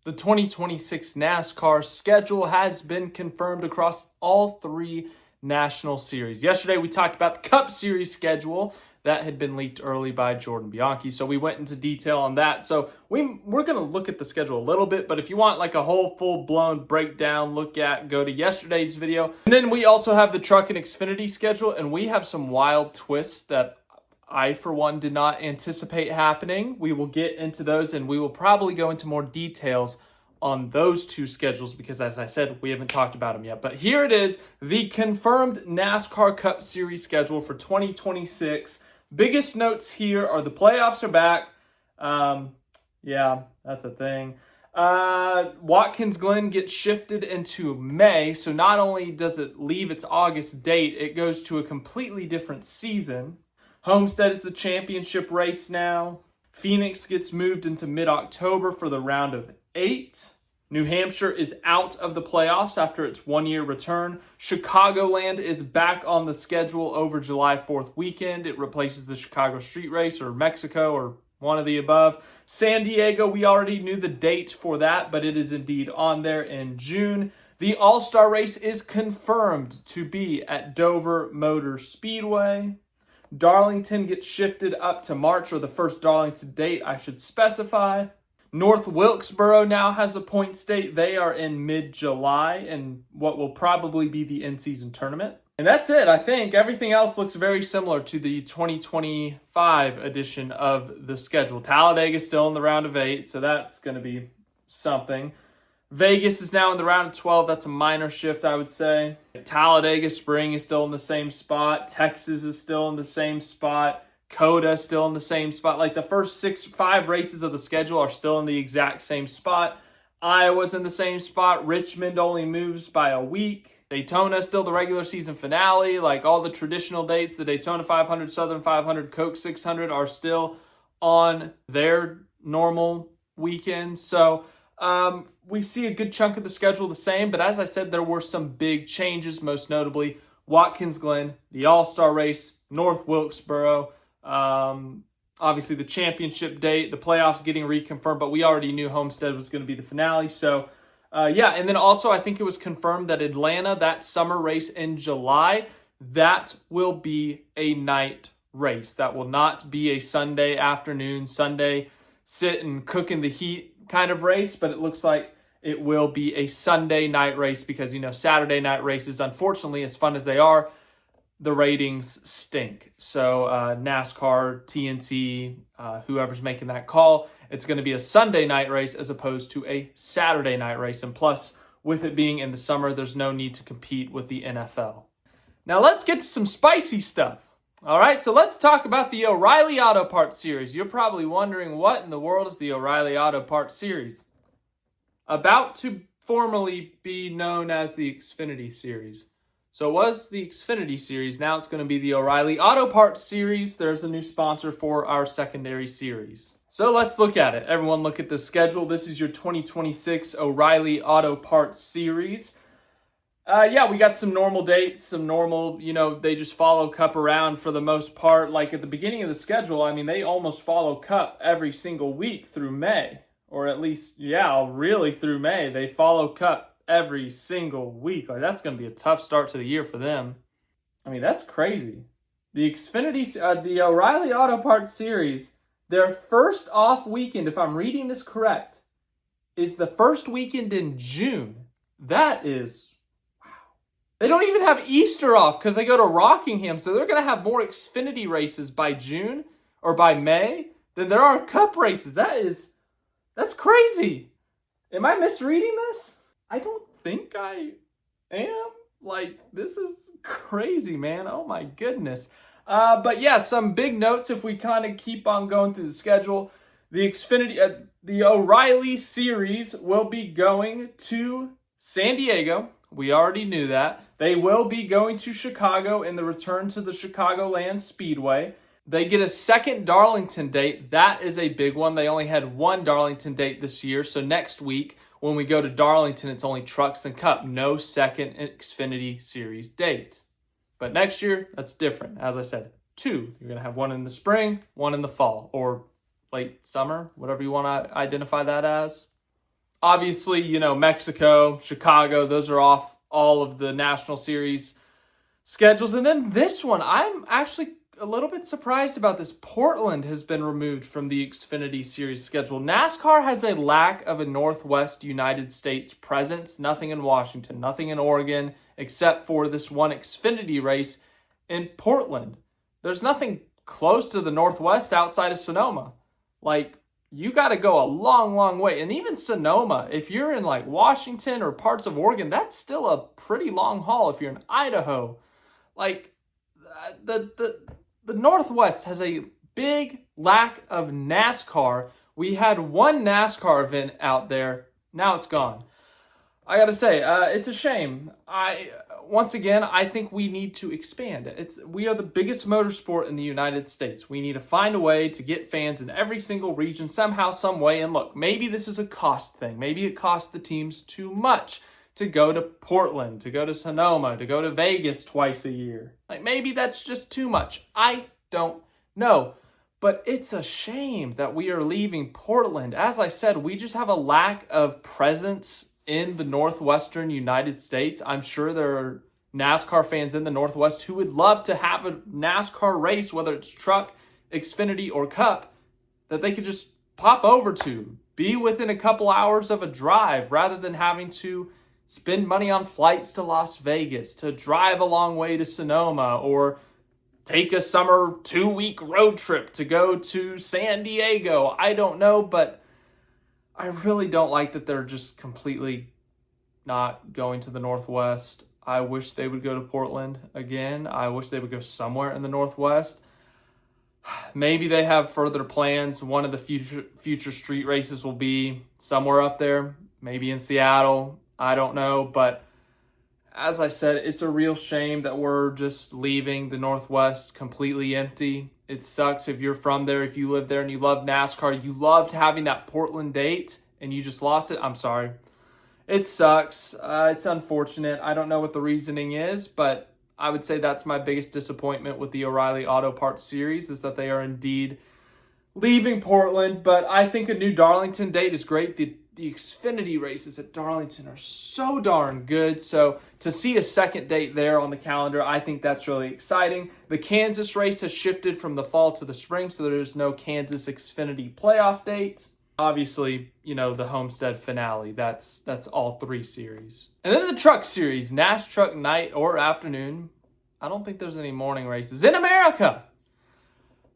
The 2026 NASCAR schedule has been confirmed across all three national series. Yesterday, we talked about the Cup Series schedule that had been leaked early by Jordan Bianchi. So we went into detail on that. So we're going to look at the schedule a little bit, but if you want like a whole full-blown breakdown go to yesterday's video. And then we also have the Truck and Xfinity schedule, and we have some wild twists that I, for one, did not anticipate happening. We will get into those, and we will probably go into more details on those two schedules because, as I said, we haven't talked about them yet. But here it is, the confirmed NASCAR Cup Series schedule for 2026. Biggest notes here are the playoffs are back. Yeah, that's a thing. Watkins Glen gets shifted into May, so not only does it leave its August date, it goes to a completely different season. Homestead is the championship race now. Phoenix gets moved into mid-October for the round of 8. New Hampshire is out of the playoffs after its one-year return. Chicagoland is back on the schedule over July 4th weekend. It replaces the Chicago Street Race or Mexico or one of the above. San Diego, we already knew the date for that, but it is indeed on there in June. The All-Star race is confirmed to be at Dover Motor Speedway. Darlington gets shifted up to March, or the first Darlington date, I should specify. North Wilkesboro now has a points date. They are in mid-July in what will probably be the in-season tournament. And that's it, I think. Everything else looks very similar to the 2025 edition of the schedule. Talladega is still in the round of 8, so that's going to be something. Vegas is now in the round of 12. That's a minor shift, I would say. Talladega Spring is still in the same spot. Texas is still in the same spot. Coda is still in the same spot. Like the first 5 races of the schedule are still in the exact same spot. Iowa's in the same spot. Richmond only moves by a week. Daytona is still the regular season finale. Like all the traditional dates, the Daytona 500, Southern 500, Coke 600 are still on their normal weekend. So, we see a good chunk of the schedule the same, but as I said, there were some big changes, most notably Watkins Glen, the All-Star race, North Wilkesboro, obviously the championship date, the playoffs getting reconfirmed, but we already knew Homestead was going to be the finale. So, and then also I think it was confirmed that Atlanta, that summer race in July, that will be a night race. That will not be a Sunday afternoon, Sunday sit and cook in the heat kind of race, but it looks like it will be a Sunday night race because, Saturday night races, unfortunately, as fun as they are, the ratings stink. So NASCAR, TNT, whoever's making that call, it's going to be a Sunday night race as opposed to a Saturday night race. And plus, with it being in the summer, there's no need to compete with the NFL. Now let's get to some spicy stuff. All right, so let's talk about the O'Reilly Auto Parts Series. You're probably wondering, what in the world is the O'Reilly Auto Parts Series? About to formally be known as the Xfinity Series. So it was the Xfinity Series. Now it's going to be the O'Reilly Auto Parts Series. There's a new sponsor for our secondary series. So let's look at it. Everyone look at the schedule. This is your 2026 O'Reilly Auto Parts Series. We got some normal dates, some normal, they just follow Cup around for the most part. Like at the beginning of the schedule, they almost follow Cup every single week through May. Or at least, really through May. They follow Cup every single week. Like that's going to be a tough start to the year for them. That's crazy. The Xfinity, the O'Reilly Auto Parts Series, their first off weekend, if I'm reading this correct, is the first weekend in June. That is... They don't even have Easter off because they go to Rockingham. So they're going to have more Xfinity races by June or by May than there are Cup races. That's crazy. Am I misreading this? I don't think I am. This is crazy, man. Oh my goodness. Some big notes if we kind of keep on going through the schedule. The Xfinity, the O'Reilly Series will be going to San Diego. We already knew that. They will be going to Chicago in the return to the Chicagoland Speedway. They get a second Darlington date. That is a big one. They only had one Darlington date this year. So next week, when we go to Darlington, it's only Trucks and Cup. No second Xfinity Series date. But next year, that's different. As I said, 2. You're going to have one in the spring, one in the fall, or late summer, whatever you want to identify that as. Obviously, Mexico, Chicago, those are off all of the National Series schedules. And then this one, I'm actually a little bit surprised about this. Portland has been removed from the Xfinity Series schedule. NASCAR has a lack of a Northwest United States presence. Nothing in Washington, nothing in Oregon, except for this one Xfinity race in Portland. There's nothing close to the Northwest outside of Sonoma. You got to go a long, long way. And even Sonoma, if you're in Washington or parts of Oregon, that's still a pretty long haul if you're in Idaho. The Northwest has a big lack of NASCAR. We had one NASCAR event out there. Now it's gone. I got to say, it's a shame. Once again, I think we need to expand. We are the biggest motorsport in the United States. We need to find a way to get fans in every single region somehow, some way. And look, maybe this is a cost thing. Maybe it costs the teams too much to go to Portland, to go to Sonoma, to go to Vegas twice a year. Maybe that's just too much. I don't know. But it's a shame that we are leaving Portland. As I said, we just have a lack of presence in the Northwestern United States. I'm sure there are NASCAR fans in the Northwest who would love to have a NASCAR race, whether it's truck, Xfinity, or Cup, that they could just pop over to, be within a couple hours of a drive, rather than having to spend money on flights to Las Vegas, to drive a long way to Sonoma, or take a summer 2-week road trip to go to San Diego. I don't know, but I really don't like that they're just completely not going to the Northwest. I wish they would go to Portland again. I wish they would go somewhere in the Northwest. Maybe they have further plans. One of the future street races will be somewhere up there, maybe in Seattle. I don't know. But as I said, it's a real shame that we're just leaving the Northwest completely empty. It sucks if you're from there, if you live there and you love NASCAR, you loved having that Portland date and you just lost it. I'm sorry. It sucks. It's unfortunate. I don't know what the reasoning is, but I would say that's my biggest disappointment with the O'Reilly Auto Parts series, is that they are indeed leaving Portland. But I think a new Darlington date is great. The Xfinity races at Darlington are so darn good. So to see a second date there on the calendar, I think that's really exciting. The Kansas race has shifted from the fall to the spring, so there's no Kansas Xfinity playoff date. Obviously, the Homestead finale. That's all 3 series. And then the Truck Series, Nash Truck Night or afternoon. I don't think there's any morning races in America.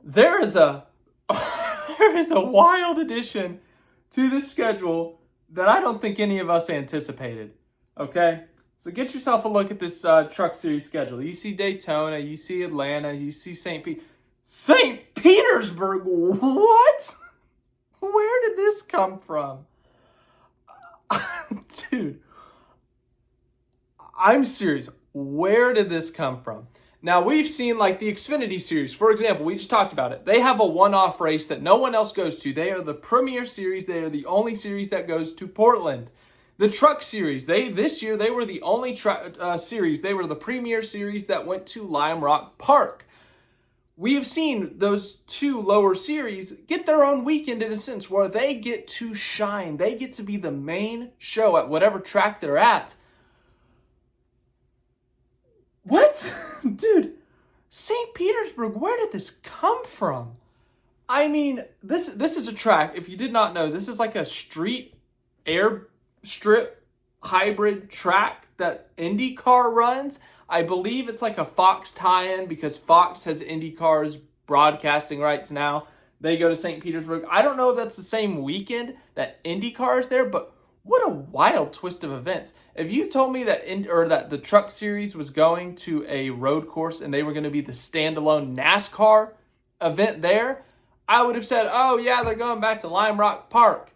There is a wild addition to the schedule that I don't think any of us anticipated. Okay? So get yourself a look at this Truck Series schedule. You see Daytona, you see Atlanta, you see St. Petersburg. What? Where did this come from? Dude, I'm serious. Where did this come from? Now, we've seen the Xfinity Series. For example, we just talked about it. They have a one-off race that no one else goes to. They are the premier series. They are the only series that goes to Portland. The Truck Series, this year they were the only series. They were the premier series that went to Lime Rock Park. We have seen those 2 lower series get their own weekend in a sense where they get to shine. They get to be the main show at whatever track they're at. What? Dude, St. Petersburg, where did this come from? I mean, this is a track, if you did not know, this is like a street airstrip hybrid track that IndyCar runs. I believe it's like a Fox tie-in because Fox has IndyCar's broadcasting rights now. They go to St. Petersburg. I don't know if that's the same weekend that IndyCar is there, but what a wild twist of events. If you told me that that the Truck Series was going to a road course and they were going to be the standalone NASCAR event there, I would have said, oh yeah, they're going back to Lime Rock Park.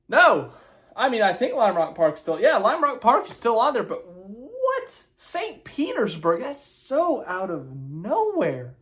No. I mean, I think Lime Rock Park Lime Rock Park is still on there, but what? St. Petersburg? That's so out of nowhere.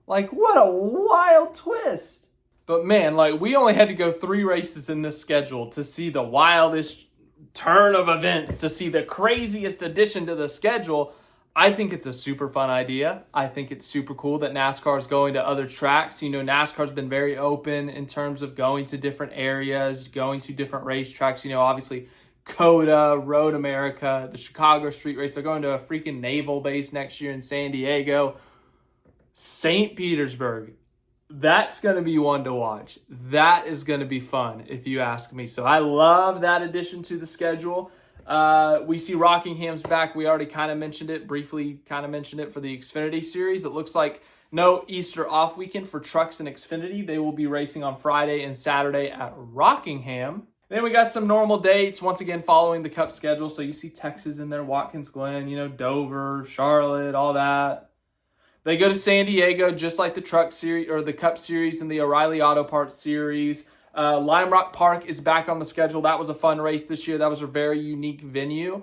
What a wild twist. But man, we only had to go 3 races in this schedule to see the wildest turn of events, to see the craziest addition to the schedule. I think it's a super fun idea. I think it's super cool that NASCAR is going to other tracks. You know, NASCAR's been very open in terms of going to different areas, going to different racetracks. You know, obviously, COTA, Road America, the Chicago Street Race. They're going to a freaking naval base next year in San Diego. St. Petersburg. That's going to be one to watch. That is going to be fun, if you ask me. So I love that addition to the schedule. We see Rockingham's back. We already kind of mentioned it, briefly kind of mentioned it for the Xfinity series. It looks like no Easter off weekend for trucks and Xfinity. They will be racing on Friday and Saturday at Rockingham. Then we got some normal dates, once again, following the Cup schedule. So you see Texas in there, Watkins Glen, you know, Dover, Charlotte, all that. They go to San Diego, just like the Truck Series or the Cup Series and the O'Reilly Auto Parts Series. Lime Rock Park is back on the schedule. That was a fun race this year. That was a very unique venue.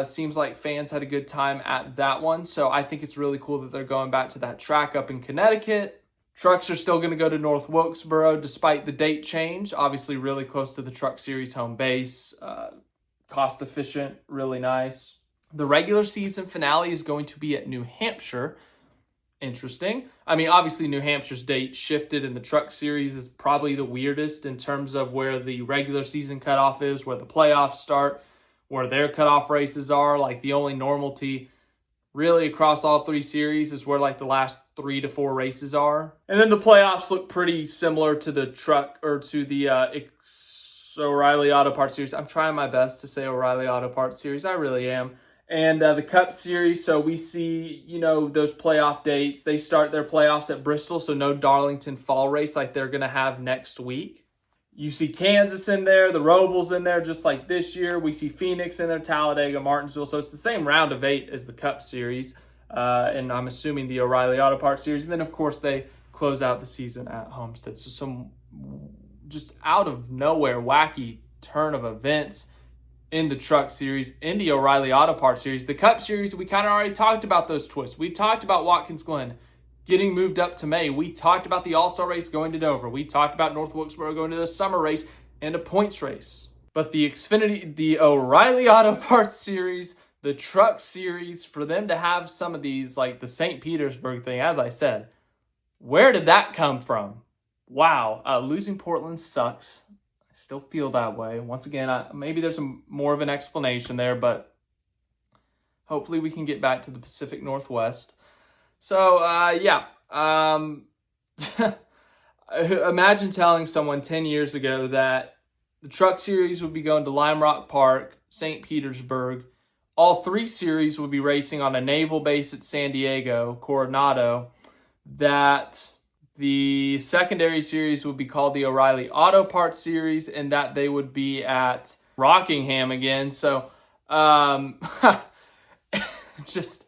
Seems like fans had a good time at that one. So I think it's really cool that they're going back to that track up in Connecticut. Trucks are still going to go to North Wilkesboro despite the date change. Obviously really close to the Truck Series home base. Cost efficient, really nice. The regular season finale is going to be at New Hampshire. Interesting. I mean, obviously New Hampshire's date shifted and the Truck Series is probably the weirdest in terms of where the regular season cutoff is, where the playoffs start, where their cutoff races are. Like the only normality really across all three series is where like the last 3 to 4 races are. And then the playoffs look pretty similar to the truck or to the O'Reilly Auto Parts Series. I'm trying my best to say O'Reilly Auto Parts Series. I really am. And the Cup Series, so we see, you know, those playoff dates. They start their playoffs at Bristol, so no Darlington fall race like they're going to have next week. You see Kansas in there, the Roval's in there just like this year. We see Phoenix in there, Talladega, Martinsville. So it's the same round of 8 as the Cup Series. And I'm assuming the O'Reilly Auto Parts Series. And then, of course, they close out the season at Homestead. So some just out of nowhere wacky turn of events in the Truck Series, in the O'Reilly Auto Parts Series. The Cup Series, we kind of already talked about those twists. We talked about Watkins Glen getting moved up to May. We talked about the All-Star race going to Dover. We talked about North Wilkesboro going to the summer race and a points race. But the Xfinity, the O'Reilly Auto Parts Series, the Truck Series, for them to have some of these, like the St. Petersburg thing, as I said, where did that come from? Wow, losing Portland sucks. Still feel that way. Once again, maybe there's more of an explanation there, but hopefully we can get back to the Pacific Northwest. So, imagine telling someone 10 years ago that the Truck Series would be going to Lime Rock Park, St. Petersburg. All 3 series would be racing on a naval base at San Diego, Coronado. That the secondary series would be called the O'Reilly Auto Parts Series, and that they would be at Rockingham again. So, just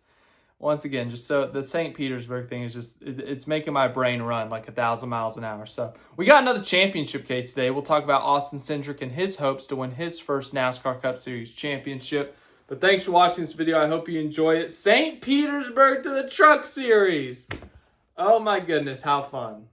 once again, just so the St. Petersburg thing is just, it's making my brain run like 1,000 miles an hour. So we got another championship case today. We'll talk about Austin Cindric and his hopes to win his first NASCAR Cup Series championship. But thanks for watching this video. I hope you enjoyed it. St. Petersburg to the Truck Series. Oh my goodness, how fun.